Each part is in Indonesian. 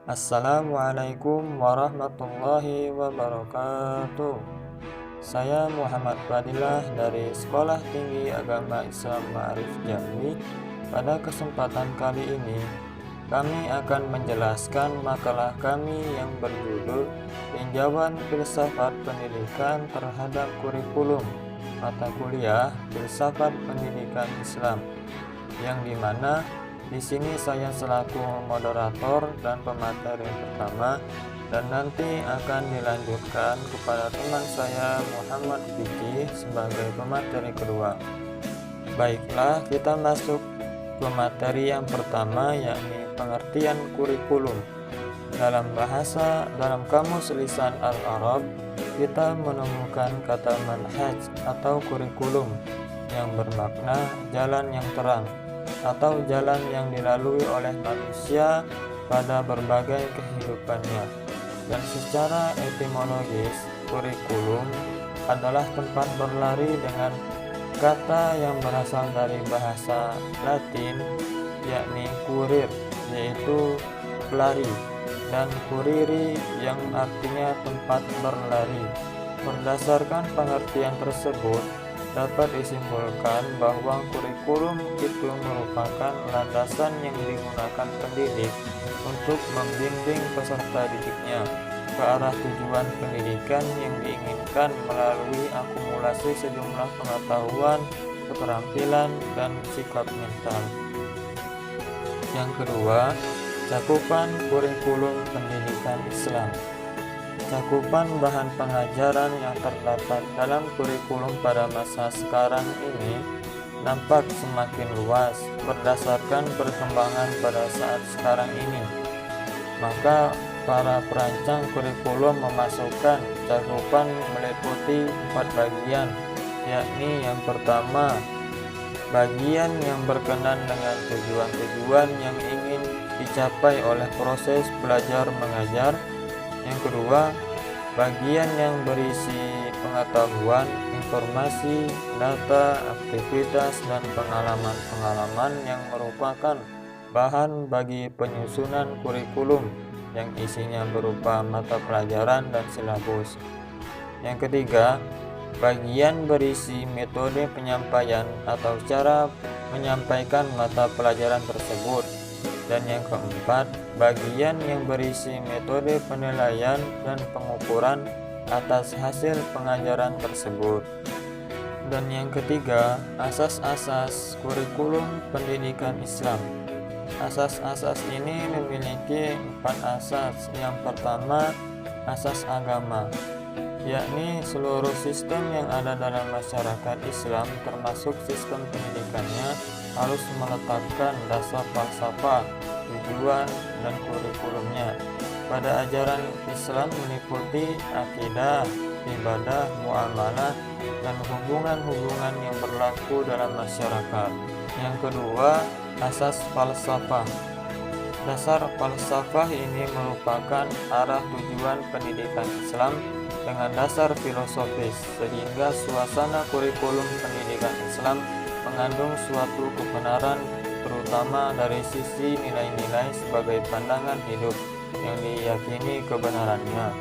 Assalamualaikum warahmatullahi wabarakatuh. Saya Muhammad Fadilah dari Sekolah Tinggi Agama Islam Ma'arif Jambi. Pada kesempatan kali ini, kami akan menjelaskan makalah kami yang berjudul Tinjauan Filsafat Pendidikan Terhadap Kurikulum Mata Kuliah Filsafat Pendidikan Islam, yang dimana di sini saya selaku moderator dan pemateri pertama, dan nanti akan dilanjutkan kepada teman saya Muhammad Fikri sebagai pemateri kedua. Baiklah, kita masuk ke materi yang pertama, yakni pengertian kurikulum. Dalam kamus lisan Al-Arab, kita menemukan kata manhaj atau kurikulum yang bermakna jalan yang terang atau jalan yang dilalui oleh manusia pada berbagai kehidupannya. Dan secara etimologis, kurikulum adalah tempat berlari dengan kata yang berasal dari bahasa Latin, yakni kurir, yaitu pelari, dan kuriri yang artinya tempat berlari. Berdasarkan pengertian tersebut, dapat disimpulkan bahwa kurikulum itu merupakan landasan yang digunakan pendidik untuk membimbing peserta didiknya ke arah tujuan pendidikan yang diinginkan melalui akumulasi sejumlah pengetahuan, keterampilan, dan sikap mental. Yang kedua, cakupan kurikulum pendidikan Islam. Cakupan bahan pengajaran yang terdapat dalam kurikulum pada masa sekarang ini nampak semakin luas berdasarkan perkembangan pada saat sekarang ini. Maka para perancang kurikulum memasukkan cakupan meliputi 4 bagian, yakni yang pertama, bagian yang berkenan dengan tujuan-tujuan yang ingin dicapai oleh proses belajar mengajar. Yang kedua, bagian yang berisi pengetahuan, informasi, data, aktivitas, dan pengalaman-pengalaman yang merupakan bahan bagi penyusunan kurikulum yang isinya berupa mata pelajaran dan silabus. Yang ketiga, bagian berisi metode penyampaian atau cara menyampaikan mata pelajaran tersebut. Dan yang keempat, bagian yang berisi metode penilaian dan pengukuran atas hasil pengajaran tersebut. Dan yang ketiga, asas-asas kurikulum pendidikan Islam. Asas-asas ini memiliki 4 asas. Yang pertama, asas agama, yakni seluruh sistem yang ada dalam masyarakat Islam termasuk sistem pendidikannya harus meletakkan dasar falsafah, tujuan, dan kurikulumnya. Pada ajaran Islam meliputi akidah, ibadah, muamalah, dan hubungan-hubungan yang berlaku dalam masyarakat. Yang kedua, asas falsafah. Dasar falsafah ini merupakan arah tujuan pendidikan Islam dengan dasar filosofis, sehingga suasana kurikulum pendidikan Islam mengandung suatu kebenaran, terutama dari sisi nilai-nilai sebagai pandangan hidup yang diyakini kebenarannya.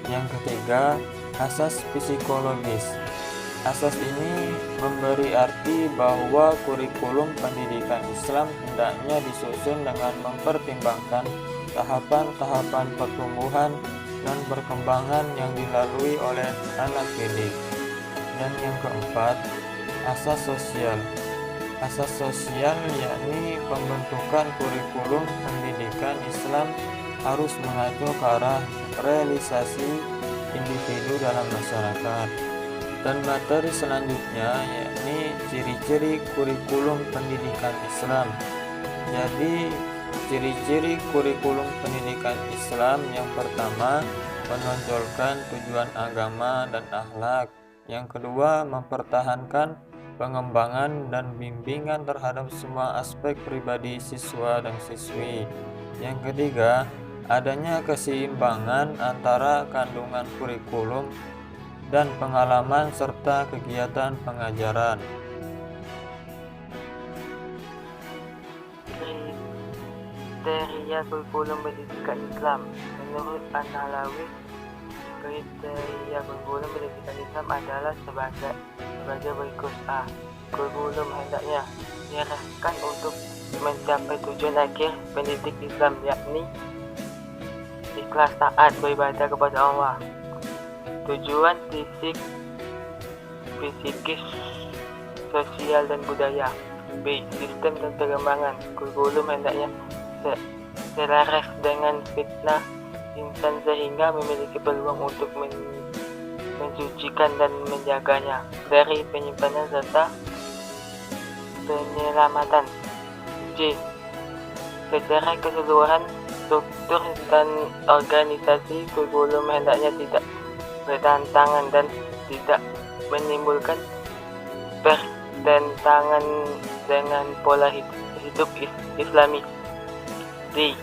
Yang ketiga, asas psikologis. Asas ini memberi arti bahwa kurikulum pendidikan Islam hendaknya disusun dengan mempertimbangkan tahapan-tahapan pertumbuhan dan perkembangan yang dilalui oleh anak didik. Dan yang keempat, asas sosial. Asas sosial yakni pembentukan kurikulum pendidikan Islam harus mengacu ke arah realisasi individu dalam masyarakat. Dan materi selanjutnya yakni ciri-ciri kurikulum pendidikan Islam. Jadi, ciri-ciri kurikulum pendidikan Islam yang pertama, menonjolkan tujuan agama dan akhlak. Yang kedua, mempertahankan pengembangan dan bimbingan terhadap semua aspek pribadi siswa dan siswi. Yang ketiga, adanya keseimbangan antara kandungan kurikulum dan pengalaman serta kegiatan pengajaran. Kriteria kriteria kurikulum pendidikan Islam. Menurut An-Nawawi, kriteria kurikulum pendidikan Islam adalah sebagai berikut. A. Kurikulum hendaknya diarahkan untuk mencapai tujuan akhir pendidik Islam, yakni ikhlas taat beribadah kepada Allah. Tujuan psikis, sosial dan budaya. B. Sistem dan pengembangan kurikulum hendaknya selaras dengan fitnah insan sehingga memiliki peluang untuk mensucikan dan menjaganya dari penyimpanan serta penyelamatan. J. Secara keseluruhan, struktur dan organisasi kurikulum hendaknya tidak bertentangan dan tidak menimbulkan pertentangan dengan pola hidup Islami. D.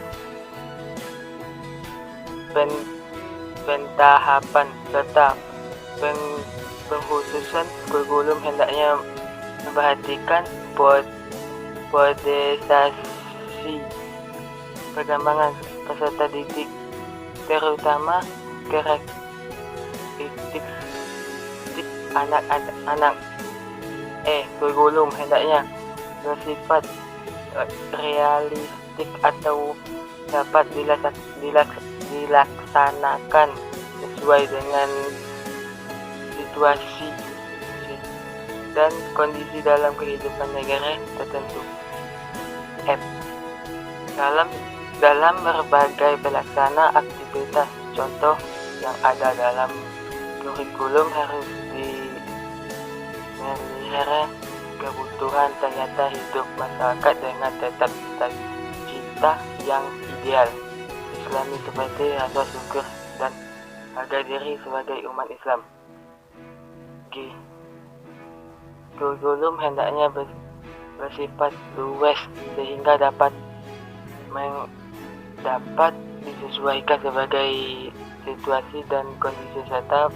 Pentahapan serta pengkhususan kurikulum hendaknya memperhatikan priorisasi perkembangan peserta didik, terutama karakteristik anak-anak. Kurikulum hendaknya bersifat realistik atau dapat dilaksanakan sesuai dengan situasi dan kondisi dalam kehidupan negara tertentu. F. Dalam berbagai pelaksana aktivitas, contoh yang ada dalam kurikulum harus memelihara kebutuhan ternyata hidup masyarakat dengan tetap cita yang ideal Islami seperti rasa syukur dan harga diri sebagai umat Islam. G. Kurikulum hendaknya bersifat luas sehingga dapat disesuaikan sebagai situasi dan kondisi serta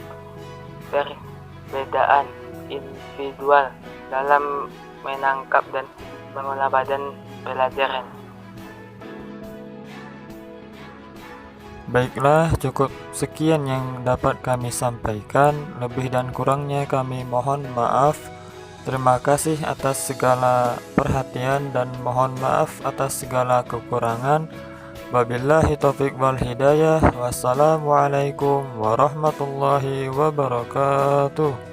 perbedaan individual dalam menangkap dan mengolah badan pelajaran. Baiklah, cukup sekian yang dapat kami sampaikan. Lebih dan kurangnya kami mohon maaf. Terima kasih atas segala perhatian dan mohon maaf atas segala kekurangan. Wabillahi taufiq wal hidayah. Wassalamualaikum warahmatullahi wabarakatuh.